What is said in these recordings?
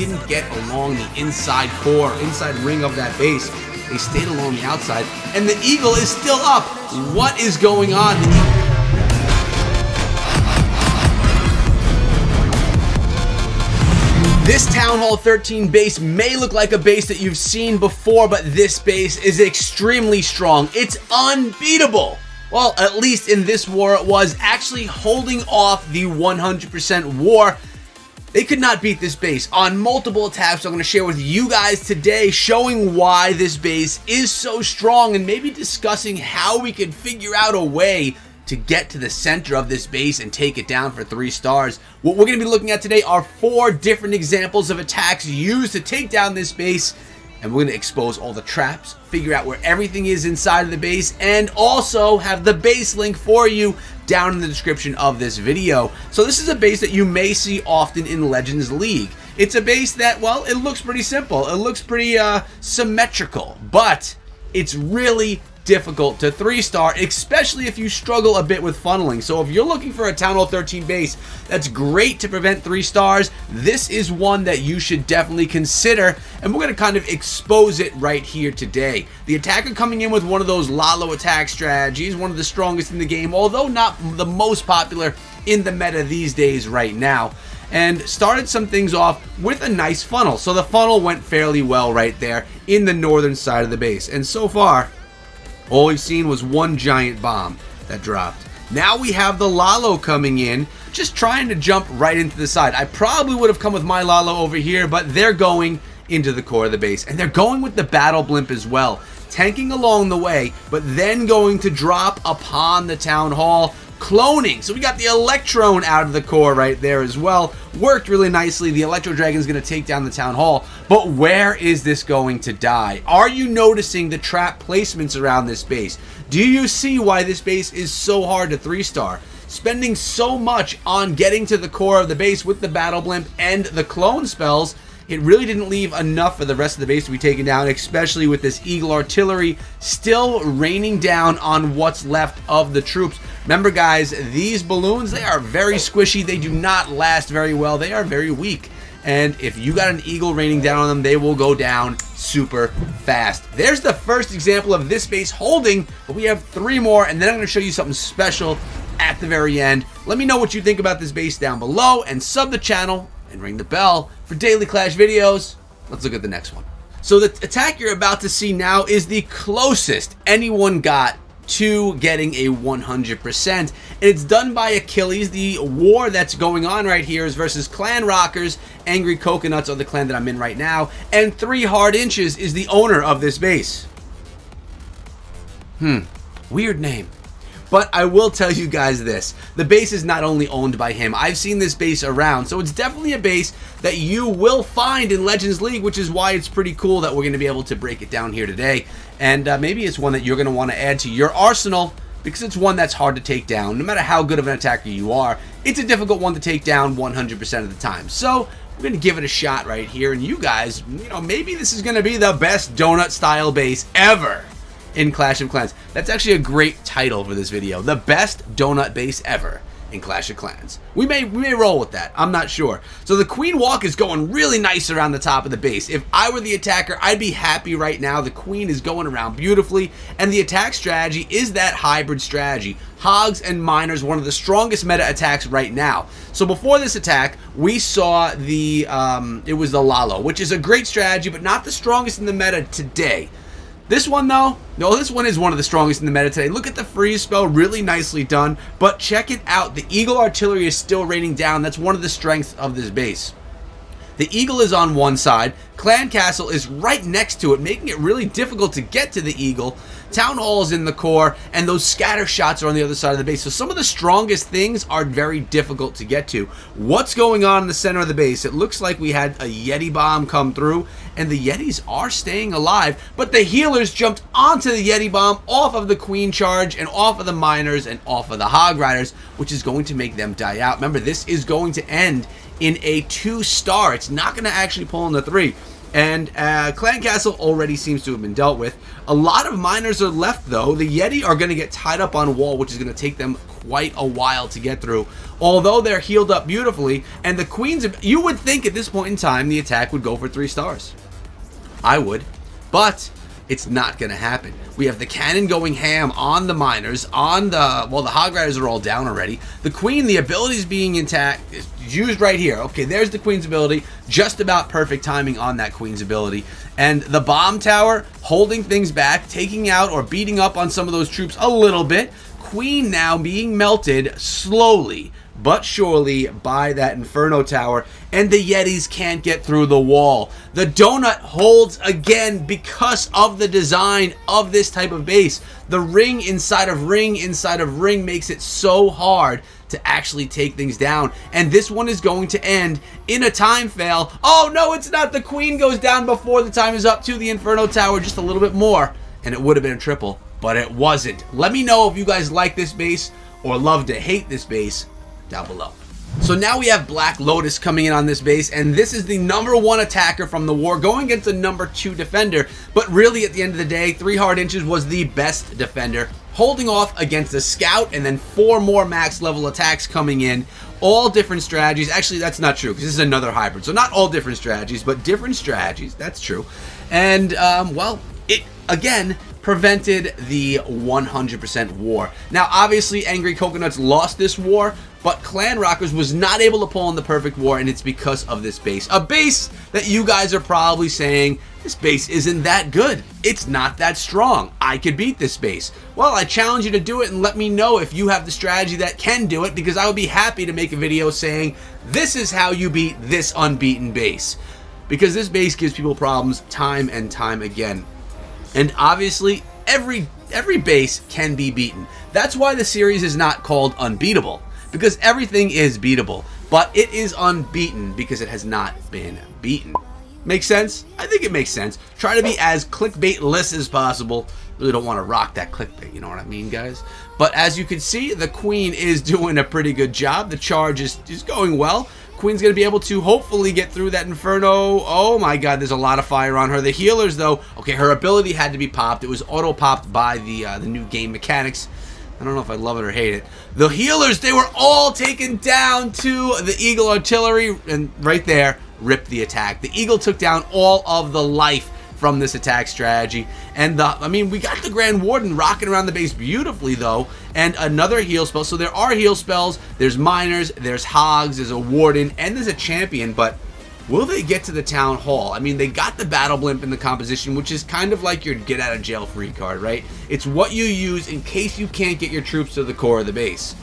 didn't get along the inside core, inside ring of that base. They stayed along the outside, and the Eagle is still up. What is going on? This Town Hall 13 base may look like a base that you've seen before, but this base is extremely strong. It's unbeatable. Well, at least in this war it was, actually holding off the 100% war. They could not beat this base on multiple attacks. I'm going to share with you guys today, showing why this base is so strong and maybe discussing how we can figure out a way to get to the center of this base and take it down for 3 stars. What we're going to be looking at today are 4 different examples of attacks used to take down this base, and we're going to expose all the traps, figure out where everything is inside of the base, and also have the base link for you down in the description of this video. So this is a base that you may see often in Legends League. It's a base that, well, it looks pretty simple. It looks pretty symmetrical, but it's really difficult to 3-star, especially if you struggle a bit with funneling. So if you're looking for a Town Hall 13 base that's great to prevent 3 stars, this is one that you should definitely consider, and we're going to kind of expose it right here today. The attacker coming in with one of those Lalo attack strategies, one of the strongest in the game, although not the most popular in the meta these days right now, and started some things off with a nice funnel. So the funnel went fairly well right there in the northern side of the base, and so far all we've seen was one giant bomb that dropped. Now we have the Lalo coming in, just trying to jump right into the side. I probably would have come with my Lalo over here, but they're going into the core of the base. And they're going with the Battle Blimp as well, tanking along the way, but then going to drop upon the Town Hall, cloning. So we got the Electrone out of the core right there as well. Worked really nicely. The Electro Dragon's going to take down the Town Hall. But where is this going to die? Are you noticing the trap placements around this base? Do you see why this base is so hard to 3-star? Spending so much on getting to the core of the base with the Battle Blimp and the clone spells, it really didn't leave enough for the rest of the base to be taken down, especially with this Eagle artillery still raining down on what's left of the troops. Remember guys, these balloons, they are very squishy. They do not last very well. They are very weak. And if you got an Eagle raining down on them, they will go down super fast. There's the first example of this base holding, but we have 3 more, and then I'm going to show you something special at the very end. Let me know what you think about this base down below, and sub the channel and ring the bell for daily Clash videos. Let's look at the next one. So the attack you're about to see now is the closest anyone got to getting a 100%, and it's done by Achilles. The war that's going on right here is versus Clan Rockers. Angry Coconuts are the clan that I'm in right now, and 3 Hard Inches is the owner of this base. Weird name. But I will tell you guys this, the base is not only owned by him. I've seen this base around, so it's definitely a base that you will find in Legends League, which is why it's pretty cool that we're going to be able to break it down here today. And maybe it's one that you're going to want to add to your arsenal, because it's one that's hard to take down. No matter how good of an attacker you are, it's a difficult one to take down 100% of the time. So we're going to give it a shot right here, and you guys, maybe this is going to be the best donut-style base ever in Clash of Clans. That's actually a great title for this video. The best donut base ever in Clash of Clans. We may roll with that. I'm not sure. So the Queen Walk is going really nice around the top of the base. If I were the attacker, I'd be happy right now. The Queen is going around beautifully, and the attack strategy is that hybrid strategy. Hogs and Miners, one of the strongest meta attacks right now. So before this attack, we saw the it was the Lalo, which is a great strategy, but not the strongest in the meta today. This one though, no, this one is one of the strongest in the meta today. Look at the freeze spell, really nicely done, but check it out. The Eagle artillery is still raining down. That's one of the strengths of this base. The Eagle is on one side, Clan Castle is right next to it, making it really difficult to get to the Eagle. Town Hall is in the core, and those scatter shots are on the other side of the base. So some of the strongest things are very difficult to get to. What's going on in the center of the base? It looks like we had a Yeti bomb come through, and the Yetis are staying alive, but the healers jumped onto the Yeti bomb off of the Queen Charge and off of the Miners and off of the Hog Riders, which is going to make them die out. Remember, this is going to end in a 2-star. It's not going to actually pull in the 3. And Clan Castle already seems to have been dealt with. A lot of miners are left, though. The Yeti are going to get tied up on wall, which is going to take them quite a while to get through. Although they're healed up beautifully, and the Queens, you would think at this point in time the attack would go for 3 stars. I would, but it's not going to happen. We have the cannon going ham on the miners, on the, well, the Hog Riders are all down already. The Queen, the ability is being intact, is used right here. Okay, there's the Queen's ability. Just about perfect timing on that Queen's ability. And the bomb tower holding things back, taking out or beating up on some of those troops a little bit. Queen now being melted slowly but surely by that Inferno Tower, and the Yetis can't get through the wall. The donut holds again because of the design of this type of base. The ring inside of ring inside of ring makes it so hard to actually take things down, and this one is going to end in a time fail. Oh no, it's not. The Queen goes down before the time is up to the Inferno Tower, just a little bit more, and it would have been a triple, but it wasn't. Let me know if you guys like this base or love to hate this base down below. So now we have Black Lotus coming in on this base, and this is the #1 attacker from the war going against the #2 defender. But really, at the end of the day, 3 hard inches was the best defender, holding off against a scout, and then 4 more max level attacks coming in. All different strategies. Actually, that's not true, because this is another hybrid. So not all different strategies, but different strategies. That's true. And, well, it, again, prevented the 100% war. Now, obviously, Angry Coconuts lost this war, but Clan Rockers was not able to pull in the perfect war, and it's because of this base. A base that you guys are probably saying, this base isn't that good. It's not that strong. I could beat this base. Well, I challenge you to do it, and let me know if you have the strategy that can do it, because I would be happy to make a video saying, this is how you beat this unbeaten base. Because this base gives people problems time and time again. And obviously, every base can be beaten. That's why the series is not called Unbeatable, because everything is beatable, but it is unbeaten because it has not been beaten. Make sense? I think it makes sense. Try to be as clickbait-less as possible. Really don't want to rock that clickbait, you know what I mean, guys? But as you can see, the Queen is doing a pretty good job. The charge is going well. Queen's going to be able to hopefully get through that Inferno. Oh my god, there's a lot of fire on her. The healers, though, okay, her ability had to be popped. It was auto-popped by the new game mechanics. I don't know if I love it or hate it. The healers, they were all taken down to the Eagle Artillery, and right there, ripped the attack. The Eagle took down all of the life from this attack strategy. And I mean, we got the Grand Warden rocking around the base beautifully, though, and another heal spell. So there are heal spells, there's miners, there's hogs, there's a warden, and there's a champion, but will they get to the town hall? I mean, they got the battle blimp in the composition, which is kind of like your get out of jail free card, right? It's what you use in case you can't get your troops to the core of the base.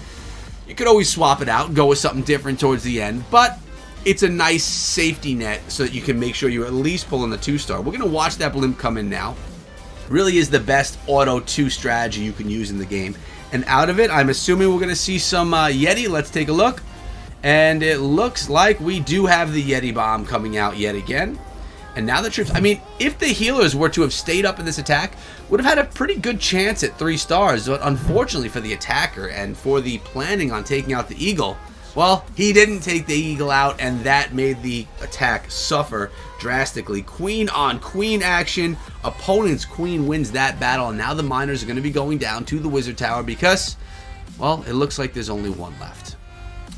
You could always swap it out and go with something different towards the end, but it's a nice safety net so that you can make sure you at least pull in the 2-star. We're going to watch that blimp come in now. Really is the best auto 2 strategy you can use in the game. And out of it, I'm assuming we're going to see some Yeti. Let's take a look. And it looks like we do have the Yeti bomb coming out yet again. And now the troops, I mean, if the healers were to have stayed up in this attack, would have had a pretty good chance at 3 stars. But unfortunately for the attacker and for the planning on taking out the Eagle, well, he didn't take the Eagle out, and that made the attack suffer drastically. Queen on Queen action. Opponent's Queen wins that battle, and now the miners are going to be going down to the Wizard Tower because, well, it looks like there's only 1 left.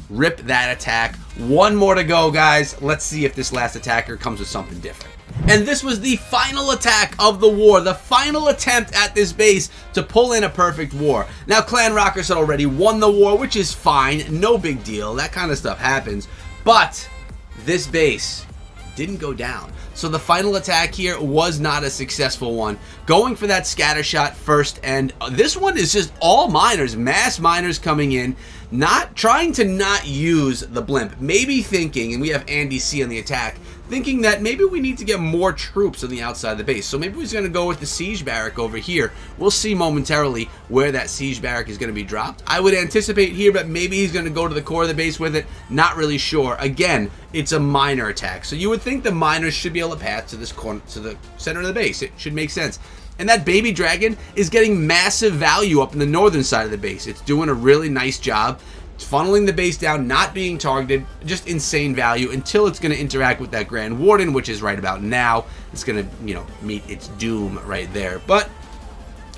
Rip that attack. 1 more to go, guys. Let's see if this last attacker comes with something different. And this was the final attack of the war, the final attempt at this base to pull in a perfect war. Now, Clan Rockers had already won the war, which is fine, no big deal, that kind of stuff happens, but this base didn't go down. So the final attack here was not a successful one. Going for that scatter shot first, and this one is just all miners, mass miners coming in, not trying to not use the blimp, maybe thinking, and we have Andy C on the attack, thinking that maybe we need to get more troops on the outside of the base. So maybe he's going to go with the siege barrack over here. We'll see momentarily where that siege barrack is going to be dropped. I would anticipate here, but maybe he's going to go to the core of the base with it. Not really sure. Again, it's a miner attack. So you would think the miners should be able to pass to this corner, to the center of the base. It should make sense. And that baby dragon is getting massive value up in the northern side of the base. It's doing a really nice job It's funneling the base down, not being targeted, just insane value until it's going to interact with that Grand Warden, which is right about now. It's going to, you know, meet its doom right there. But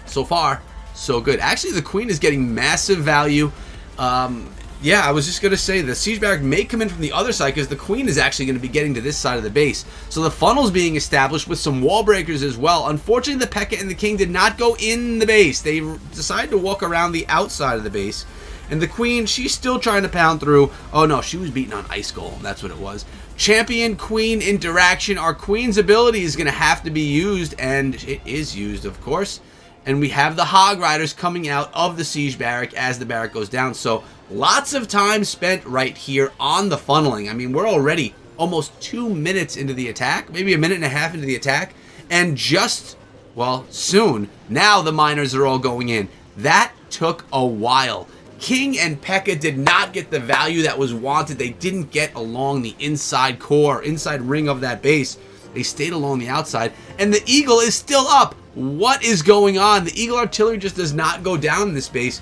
so far, so good. Actually, the Queen is getting massive value. Yeah, I was just going to say the Siege Barrack may come in from the other side because the Queen is actually going to be getting to this side of the base. So the funnel's being established with some wall breakers as well. Unfortunately, the P.E.K.K.A. and the King did not go in the base. They decided to walk around the outside of the base. And the Queen, she's still trying to pound through. Oh no, she was beating on Ice Golem. That's what it was. Champion Queen interaction. Our Queen's ability is going to have to be used, and it is used, of course. And we have the Hog Riders coming out of the Siege Barrack as the barrack goes down. So lots of time spent right here on the funneling. I mean, we're already almost 2 minutes into the attack, maybe a minute and a half into the attack. And just, well, soon, now the miners are all going in. That took a while. King and P.E.K.K.A. did not get the value that was wanted. They didn't get along the inside core, inside ring of that base. They stayed along the outside. And the Eagle is still up. What is going on? The Eagle Artillery just does not go down in this base.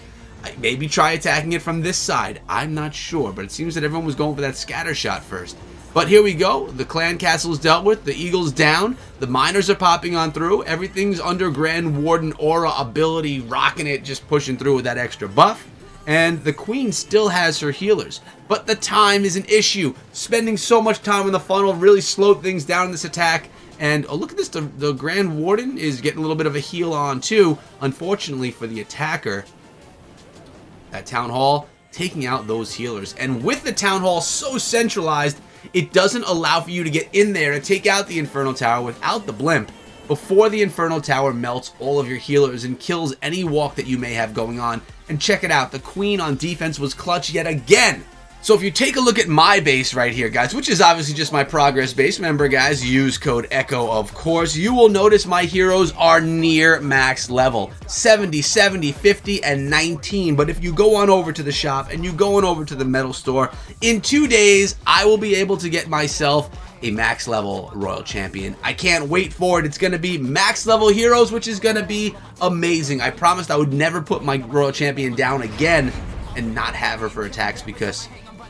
Maybe try attacking it from this side. I'm not sure, but it seems that everyone was going for that scatter shot first. But here we go. The clan castle is dealt with. The Eagle's down. The miners are popping on through. Everything's under Grand Warden aura ability, rocking it, just pushing through with that extra buff. And the Queen still has her healers. But the time is an issue. Spending so much time on the funnel really slowed things down in this attack. And oh, look at this, the Grand Warden is getting a little bit of a heal on too. Unfortunately for the attacker, that Town Hall taking out those healers. And with the Town Hall so centralized, it doesn't allow for you to get in there and take out the Inferno Tower without the blimp before the Inferno Tower melts all of your healers and kills any walk that you may have going on. And check it out, the Queen on defense was clutch yet again. So if you take a look at my base right here, guys, which is obviously just my progress base, remember guys, use code ECHO of course, you will notice my heroes are near max level, 70, 70, 50, and 19. But if you go on over to the shop and you go on over to the metal store, in 2 days, I will be able to get myself a max level Royal Champion. I can't wait for it. It's going to be max level heroes, which is going to be amazing. I promised I would never put my Royal Champion down again and not have her for attacks because,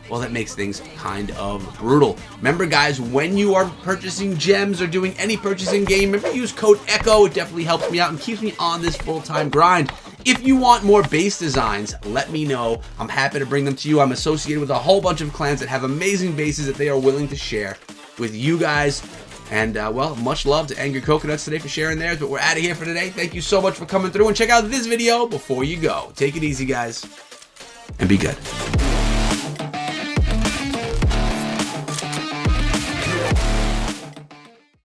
well, that makes things kind of brutal. Remember, guys, when you are purchasing gems or doing any purchasing game, remember, use code ECHO. It definitely helps me out and keeps me on this full-time grind. If you want more base designs, let me know. I'm happy to bring them to you. I'm associated with a whole bunch of clans that have amazing bases that they are willing to share with you guys. And, well, much love to Angry Coconuts today for sharing theirs, but we're out of here for today. Thank you so much for coming through, and check out this video before you go. Take it easy, guys, and be good.